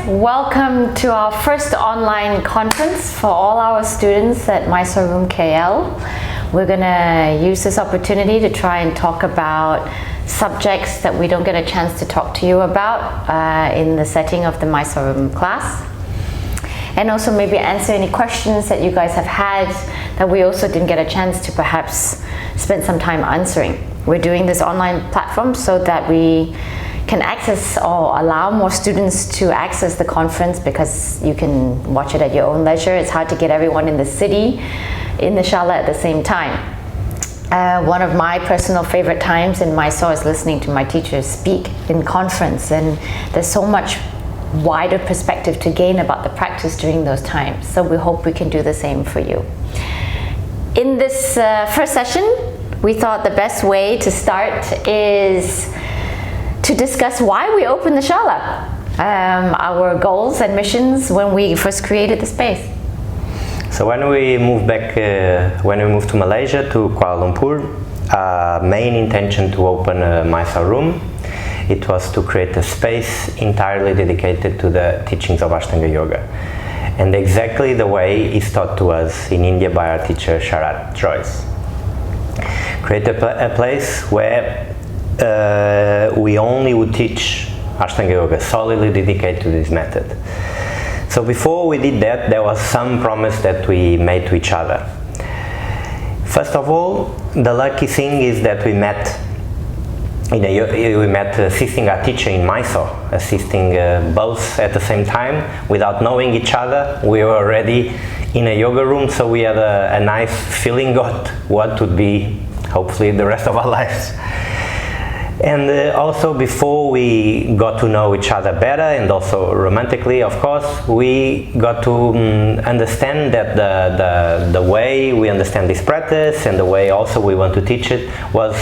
welcome to our first online conference for all our students at Mysore Room KL. We're going to use this opportunity to try and talk about subjects that we don't get a chance to talk to you about in the setting of the Mysore Room class. And also maybe answer any questions that you guys have had that we also didn't get a chance to perhaps spend some time answering. We're doing this online platform so that we can access or allow more students to access the conference, because you can watch it at your own leisure. It's hard to get everyone in the city in the shala at the same time. One of my personal favorite times in Mysore is listening to my teachers speak in conference, and there's so much wider perspective to gain about the practice during those times. So we hope we can do the same for you. In this first session, we thought the best way to start is to discuss why we opened the shala, our goals and missions when we first created the space. So when we moved to Malaysia, to Kuala Lumpur, main intention to open a Mysore Room, it was to create a space entirely dedicated to the teachings of Ashtanga Yoga, and exactly the way it's taught to us in India by our teacher Sharat Joyce. Create a place where we only would teach Ashtanga Yoga, solidly dedicated to this method. So before we did that, there was some promise that we made to each other. First of all, the lucky thing is that we met assisting our teacher in Mysore, assisting both at the same time without knowing each other. We were already in a yoga room, so we had a nice feeling of what would be hopefully the rest of our lives. And also, before we got to know each other better, and also romantically, of course, we got to understand that the way we understand this practice and the way also we want to teach it was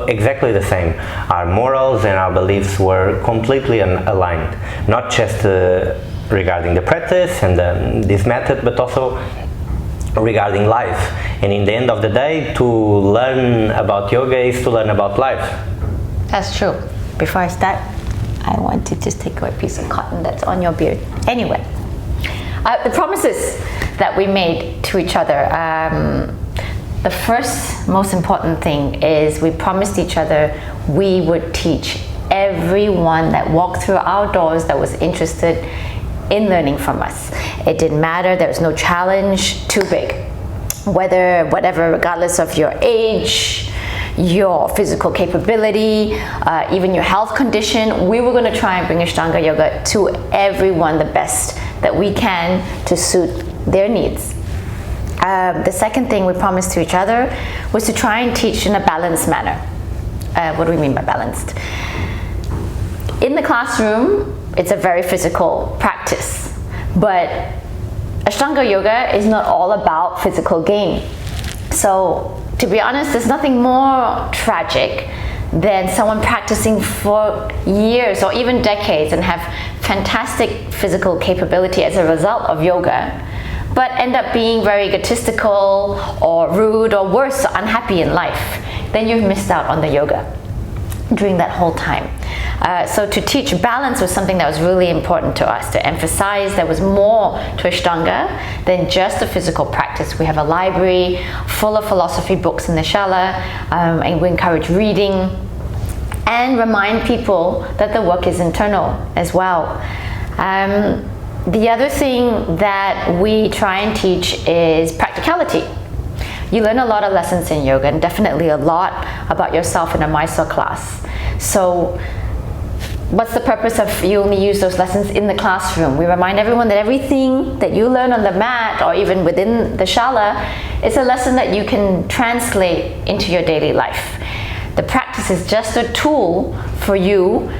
exactly the same. Our morals and our beliefs were completely aligned, not just regarding the practice and this method, but also regarding life. And in the end of the day, to learn about yoga is to learn about life. That's true. Before I start, I want to just take away a piece of cotton that's on your beard. Anyway, the promises that we made to each other. The first most important thing is we promised each other we would teach everyone that walked through our doors that was interested in learning from us. It didn't matter, there was no challenge too big. Whatever, regardless of your age, your physical capability, even your health condition, we were going to try and bring Ashtanga Yoga to everyone the best that we can to suit their needs. The second thing we promised to each other was to try and teach in a balanced manner. What do we mean by balanced? In the classroom, it's a very physical practice, but Ashtanga Yoga is not all about physical gain. So, to be honest, there's nothing more tragic than someone practicing for years or even decades and have fantastic physical capability as a result of yoga, but end up being very egotistical or rude or worse, unhappy in life. Then you've missed out on the yoga during that whole time. So to teach balance was something that was really important to us, to emphasize there was more to Ashtanga than just the physical practice. We have a library full of philosophy books in the shala, and we encourage reading and remind people that the work is internal as well. The other thing that we try and teach is practicality. You learn a lot of lessons in yoga, and definitely a lot about yourself in a Mysore class. So what's the purpose of you only use those lessons in the classroom? We remind everyone that everything that you learn on the mat or even within the shala is a lesson that you can translate into your daily life. The practice is just a tool for you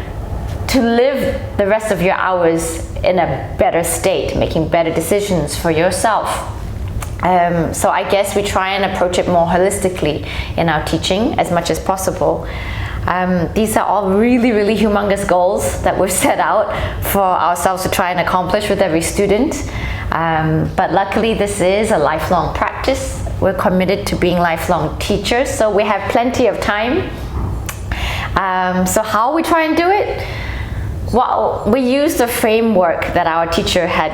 to live the rest of your hours in a better state, making better decisions for yourself. So I guess we try and approach it more holistically in our teaching as much as possible. These are all really, really humongous goals that we've set out for ourselves to try and accomplish with every student. But luckily, this is a lifelong practice. We're committed to being lifelong teachers, so we have plenty of time. So how we try and do it? Well, we used the framework that our teacher had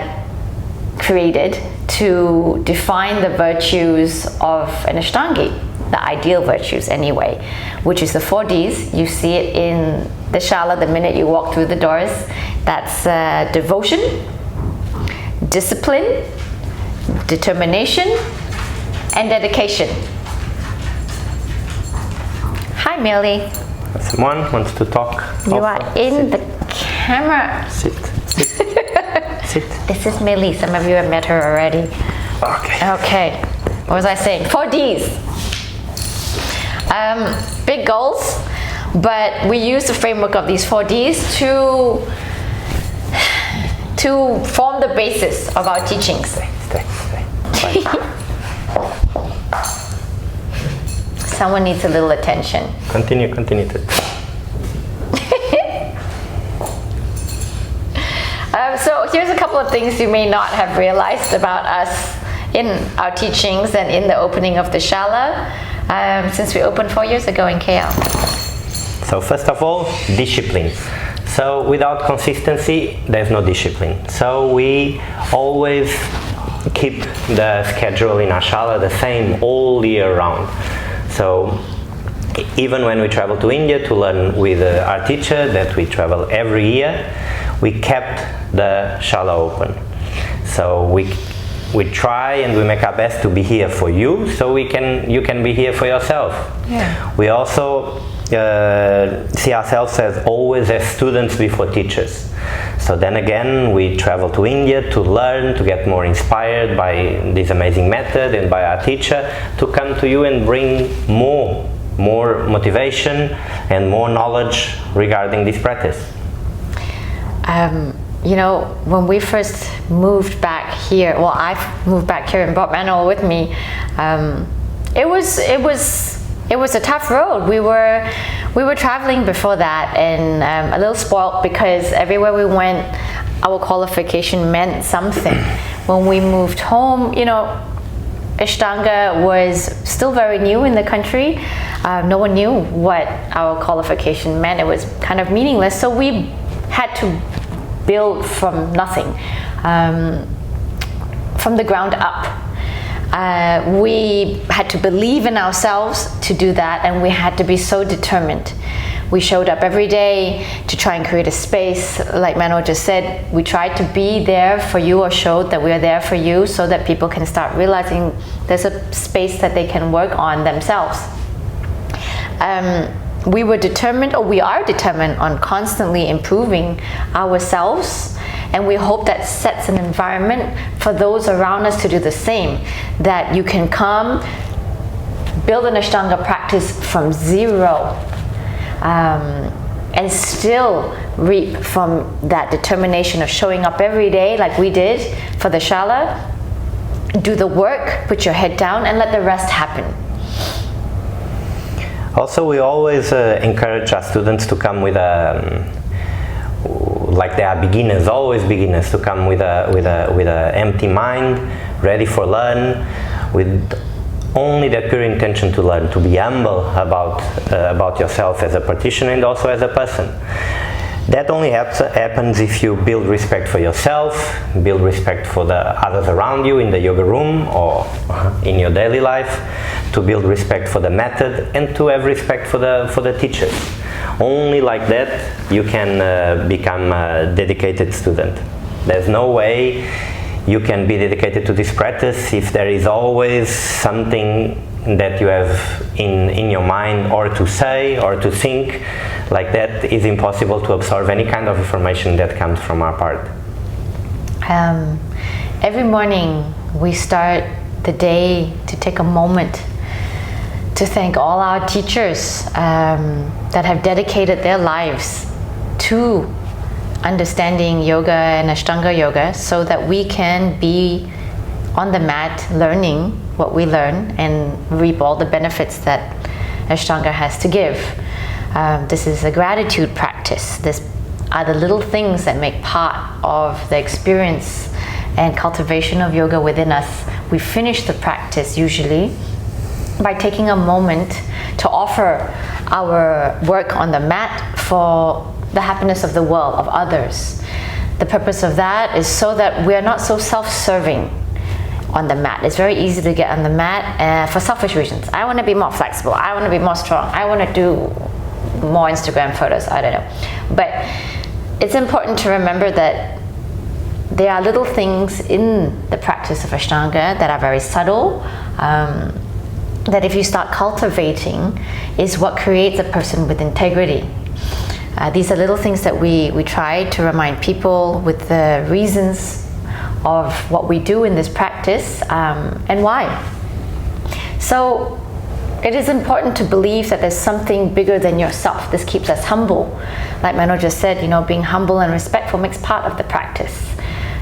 created to define the virtues of an Ashtangi, the ideal virtues anyway, which is the 4 Ds. You see it in the shala the minute you walk through the doors. That's devotion, discipline, determination, and dedication. Hi, Millie. Someone wants to talk. You also. are in the camera. Sit. Sit. This is Millie. Some of you have met her already. Okay. What was I saying? 4 Ds. Big goals, but we use the framework of these 4 Ds to form the basis of our teachings. Stay. Someone needs a little attention. Continue. So here's a couple of things you may not have realized about us in our teachings and in the opening of the shala, since we opened 4 years ago in KL. So first of all, discipline. So without consistency, there's no discipline. So we always keep the schedule in our shala the same all year round. So even when we travel to India to learn with our teacher, that we travel every year, we kept the shala open. So we try and we make our best to be here for you, so you can be here for yourself. Yeah. We also see ourselves as always as students before teachers. So then again, we travel to India to learn, to get more inspired by this amazing method and by our teacher, to come to you and bring more motivation and more knowledge regarding this practice. You know, when we first moved back here, well, I've moved back here and brought Manuel with me. It was a tough road. We were traveling before that, and a little spoiled because everywhere we went, our qualification meant something. When we moved home, you know, Ashtanga was still very new in the country. No one knew what our qualification meant. It was kind of meaningless. So we had to build from nothing, from the ground up. We had to believe in ourselves to do that, and we had to be so determined. We showed up every day to try and create a space. Like Manuel just said, we tried to be there for you, or showed that we are there for you, so that people can start realizing there's a space that they can work on themselves. We were determined, or we are determined, on constantly improving ourselves, and we hope that sets an environment for those around us to do the same. That you can come, build an Ashtanga practice from zero, and still reap from that determination of showing up every day like we did for the shala. Do the work, put your head down, and let the rest happen. Also, we always encourage our students to come with like they are beginners, always beginners, to come with a empty mind, ready for learn, with only that pure intention to learn, to be humble about yourself as a practitioner and also as a person. That only happens if you build respect for yourself, build respect for the others around you in the yoga room or in your daily life, to build respect for the method and to have respect for the teachers. Only like that you can become a dedicated student. There's no way you can be dedicated to this practice if there is always something that you have in your mind, or to say or to think. Like that is impossible to absorb any kind of information that comes from our part. Every morning we start the day to take a moment to thank all our teachers that have dedicated their lives to understanding yoga and Ashtanga yoga, so that we can be on the mat learning what we learn and reap all the benefits that Ashtanga has to give. This is a gratitude practice. These are the little things that make part of the experience and cultivation of yoga within us. We finish the practice usually by taking a moment to offer our work on the mat for the happiness of the world, of others. The purpose of that is so that we are not so self-serving on the mat. It's very easy to get on the mat for selfish reasons. I want to be more flexible. I want to be more strong. I want to do more Instagram photos. I don't know. But it's important to remember that there are little things in the practice of Ashtanga that are very subtle, that if you start cultivating is what creates a person with integrity. These are little things that we try to remind people with the reasons of what we do in this practice and why. So it is important to believe that there's something bigger than yourself. This keeps us humble. Like Mano just said, being humble and respectful makes part of the practice.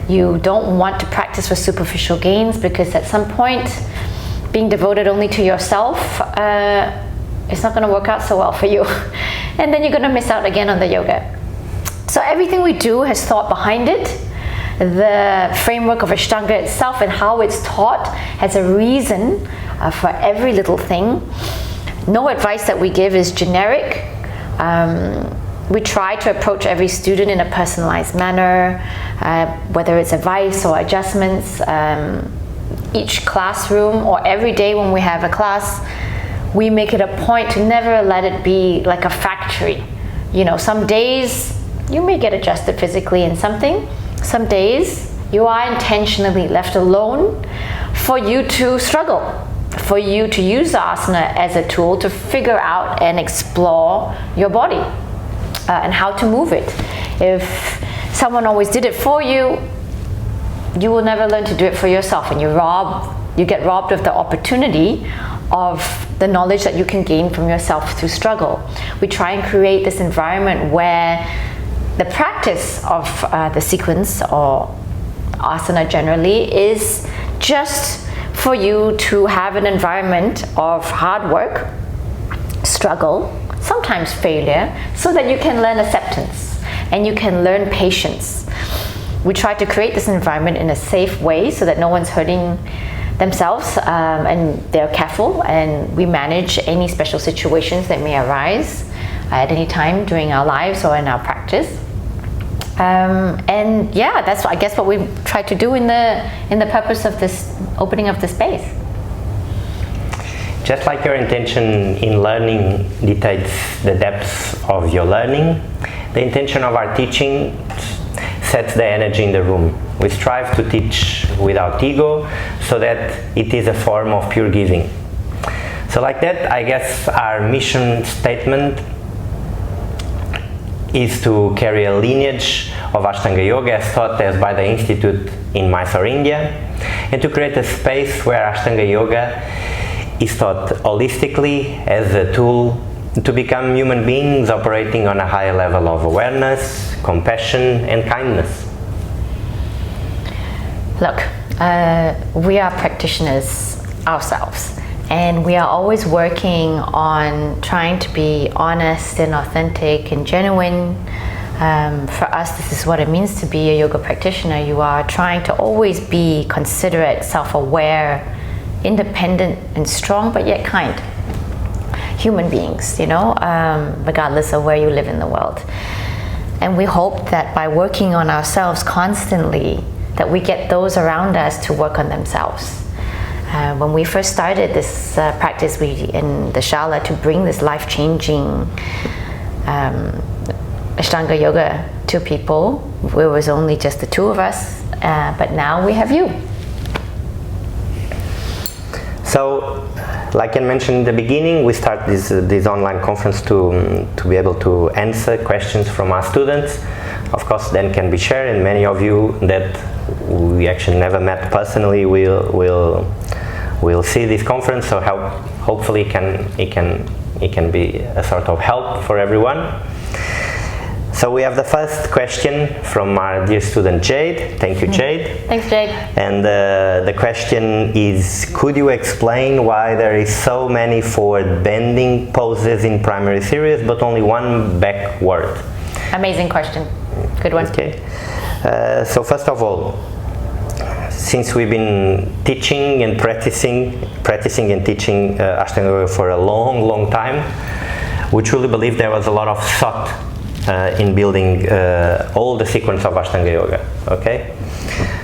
You don't want to practice for superficial gains, because at some point, being devoted only to yourself, it's not going to work out so well for you. And then you're going to miss out again on the yoga. So everything we do has thought behind it. The framework of Ashtanga itself and how it's taught has a reason for every little thing. No advice that we give is generic. We try to approach every student in a personalized manner, whether it's advice or adjustments. Each classroom or every day when we have a class, we make it a point to never let it be like a factory. Some days you may get adjusted physically in something. Some days you are intentionally left alone for you to struggle, for you to use asana as a tool to figure out and explore your body and how to move it. If someone always did it for you, you will never learn to do it for yourself, and you get robbed of the opportunity of the knowledge that you can gain from yourself through struggle. We try and create this environment where the practice of the sequence or asana generally is just for you to have an environment of hard work, struggle, sometimes failure, so that you can learn acceptance and you can learn patience. We try to create this environment in a safe way so that no one's hurting themselves, and they're careful, and we manage any special situations that may arise at any time during our lives or in our practice. And yeah, that's I guess what we try to do in the purpose of this opening of the space. Just like your intention in learning dictates the depths of your learning, the intention of our teaching sets the energy in the room. We strive to teach without ego, so that it is a form of pure giving. So like that, I guess our mission statement is to carry a lineage of Ashtanga Yoga as taught as by the Institute in Mysore, India, and to create a space where Ashtanga Yoga is taught holistically as a tool to become human beings operating on a higher level of awareness, compassion, and kindness. Look, we are practitioners ourselves, and we are always working on trying to be honest and authentic and genuine. For us, this is what it means to be a yoga practitioner. You are trying to always be considerate, self-aware, independent and strong, but yet kind human beings, regardless of where you live in the world. And we hope that by working on ourselves constantly, that we get those around us to work on themselves. When we first started this practice in the shala to bring this life-changing Ashtanga Yoga to people, it was only just the two of us, but now we have you. So, like I mentioned in the beginning, we start this online conference to be able to answer questions from our students. Of course, then can be shared, and many of you that we actually never met personally will see this conference. So hopefully it can be a sort of help for everyone. So we have the first question from our dear student Jade. Thank you, Jade. Thanks, Jade. And the question is, could you explain why there is so many forward bending poses in primary series but only one backward? Amazing question. Good one. Okay. So first of all, since we've been teaching and practicing and teaching Ashtanga Yoga for a long time, we truly believe there was a lot of thought in building all the sequence of Ashtanga Yoga. Okay,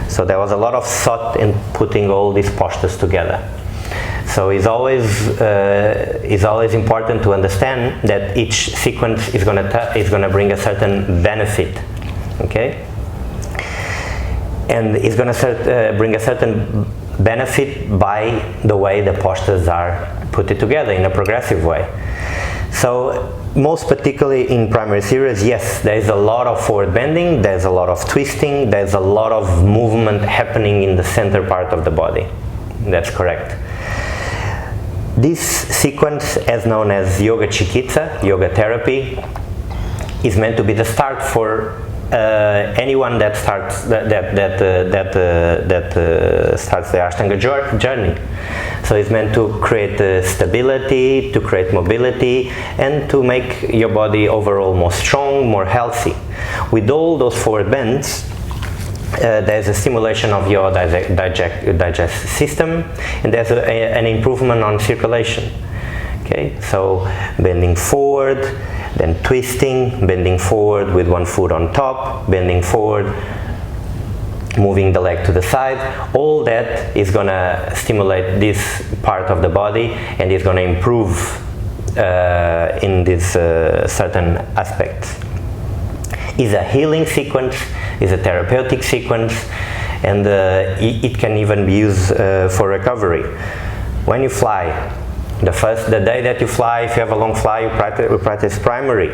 so there was a lot of thought in putting all these postures together. So it's always important to understand that each sequence is gonna bring a certain benefit. Okay, and it's gonna bring a certain benefit by the way the postures are put together in a progressive way. So most particularly in primary series, yes, there is a lot of forward bending, there's a lot of twisting, there's a lot of movement happening in the center part of the body. That's correct. This sequence, as known as yoga chikitsa, yoga therapy, is meant to be the start for anyone that starts starts the Ashtanga journey. So it's meant to create stability, to create mobility, and to make your body overall more strong, more healthy. With all those forward bends, there's a stimulation of your digestive system, and there's an improvement on circulation. Okay, so bending forward, then twisting, bending forward with one foot on top, bending forward, moving the leg to the side. All that is going to stimulate this part of the body, and is going to improve in these certain aspects. Is a healing sequence, is a therapeutic sequence, and it can even be used for recovery. When you fly, the day that you fly, if you have a long fly, you practice primary.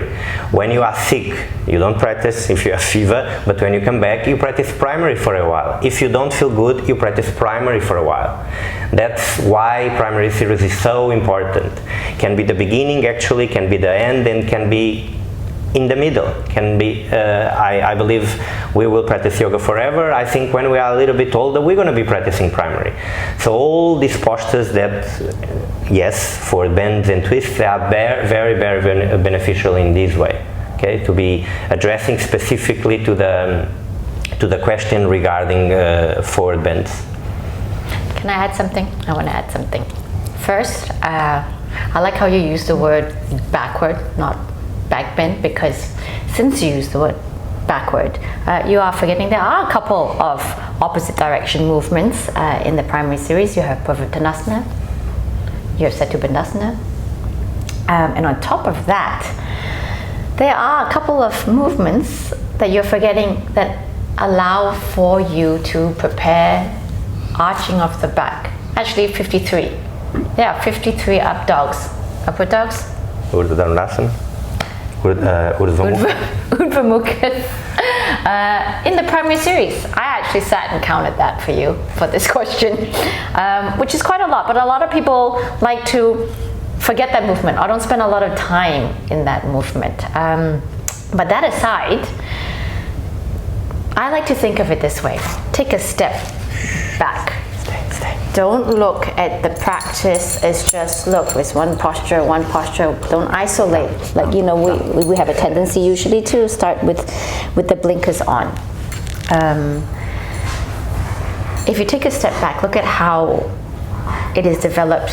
When you are sick, you don't practice if you have fever, but when you come back, you practice primary for a while. If you don't feel good, you practice primary for a while. That's why primary series is so important. Can be the beginning, actually, can be the end, and can be in the middle. Can be, I believe we will practice yoga forever. I think when we are a little bit older, we're going to be practicing primary. So all these postures that, yes, for bends and twists, they are very, very beneficial in this way. Okay, to be addressing specifically to the question regarding forward bends. Can I add something? I want to add something. First, I like how you use the word backward, not back bend, because since you use the word backward, you are forgetting there are a couple of opposite direction movements in the primary series. You have Purvottanasana, you have Setubandhasana, and on top of that, there are a couple of movements that you're forgetting that allow for you to prepare arching of the back. Actually 53. There are 53 up dogs. Upward dogs? Urdhva Dhanurasana. Urdhva Mukha. In the primary series, I actually sat and counted that for you for this question, which is quite a lot, but a lot of people like to forget that movement. I don't spend a lot of time in that movement. But that aside, I like to think of it this way. Take a step back. Don't look at the practice as just, look, it's one posture. Don't isolate. Like, you know, we have a tendency usually to start with the blinkers on. If you take a step back, look at how it is developed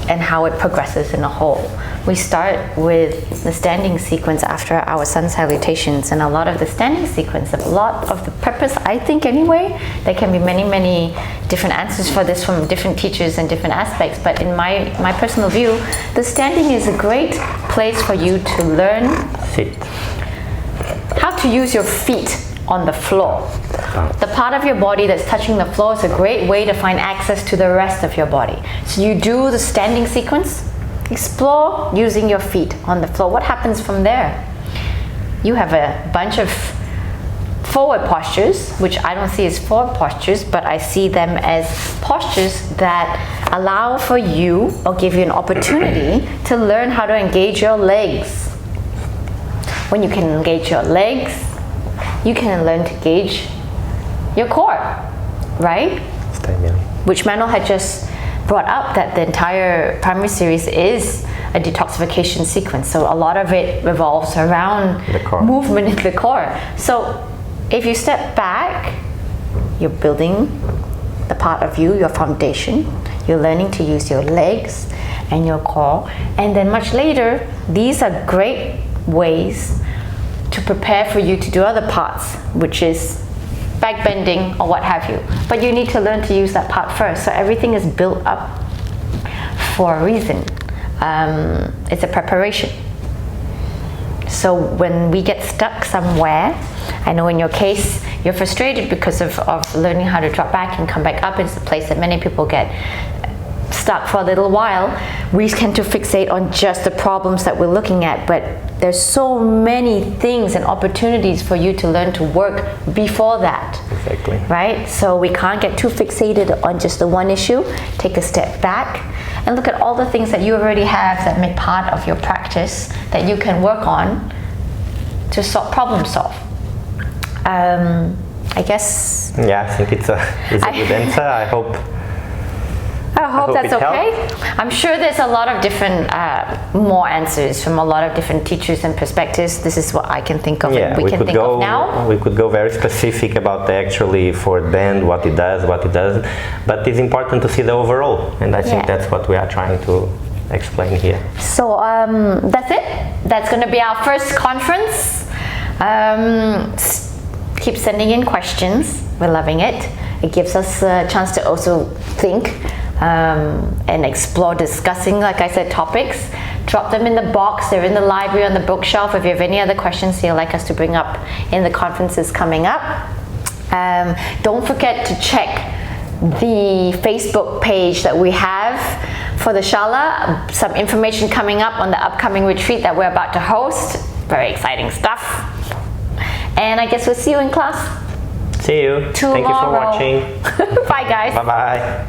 and how it progresses in a whole. We start with the standing sequence after our sun salutations, and a lot of the standing sequence, a lot of the purpose, I think anyway, there can be many different answers for this from different teachers and different aspects, but in my personal view, the standing is a great place for you to learn how to use your feet on the floor. The part of your body that's touching the floor is a great way to find access to the rest of your body. So you do the standing sequence, explore using your feet on the floor. What happens from there? You have a bunch of forward postures, which I don't see as forward postures, but I see them as postures that allow for you or give you an opportunity to learn how to engage your legs. When you can engage your legs, you can learn to engage your core, right? Which Manuel had just brought up, that the entire primary series is a detoxification sequence. So a lot of it revolves around movement in the core. So if you step back, you're building the part of you, your foundation. You're learning to use your legs and your core. And then much later, these are great ways to prepare for you to do other parts, which is back bending or what have you. But you need to learn to use that part first. So everything is built up for a reason. It's a preparation. So when we get stuck somewhere, I know in your case, you're frustrated because of learning how to drop back and come back up. It's a place that many people get stuck for a little while. We tend to fixate on just the problems that we're looking at, but there's so many things and opportunities for you to learn to work before that. Exactly. Right? So we can't get too fixated on just the one issue. Take a step back and look at all the things that you already have that make part of your practice that you can work on to problem solve. I guess. Yeah, I think it's a good answer. I hope that's okay. Helped. I'm sure there's a lot of different more answers from a lot of different teachers and perspectives. This is what I can think of, and we can think of now. We could go very specific about actually for band, what it does, what it doesn't. But it's important to see the overall, and I think that's what we are trying to explain here. So that's it. That's going to be our first conference. Keep sending in questions. We're loving it. It gives us a chance to also think and explore, discussing, like I said, topics. Drop them in the box. They're in the library on the bookshelf. If you have any other questions you'd like us to bring up in the conferences coming up. Don't forget to check the Facebook page that we have for the Shala. Some information coming up on the upcoming retreat that we're about to host. Very exciting stuff. And I guess we'll see you in class. See you. Tomorrow. Thank you for watching. Bye, guys. Bye-bye.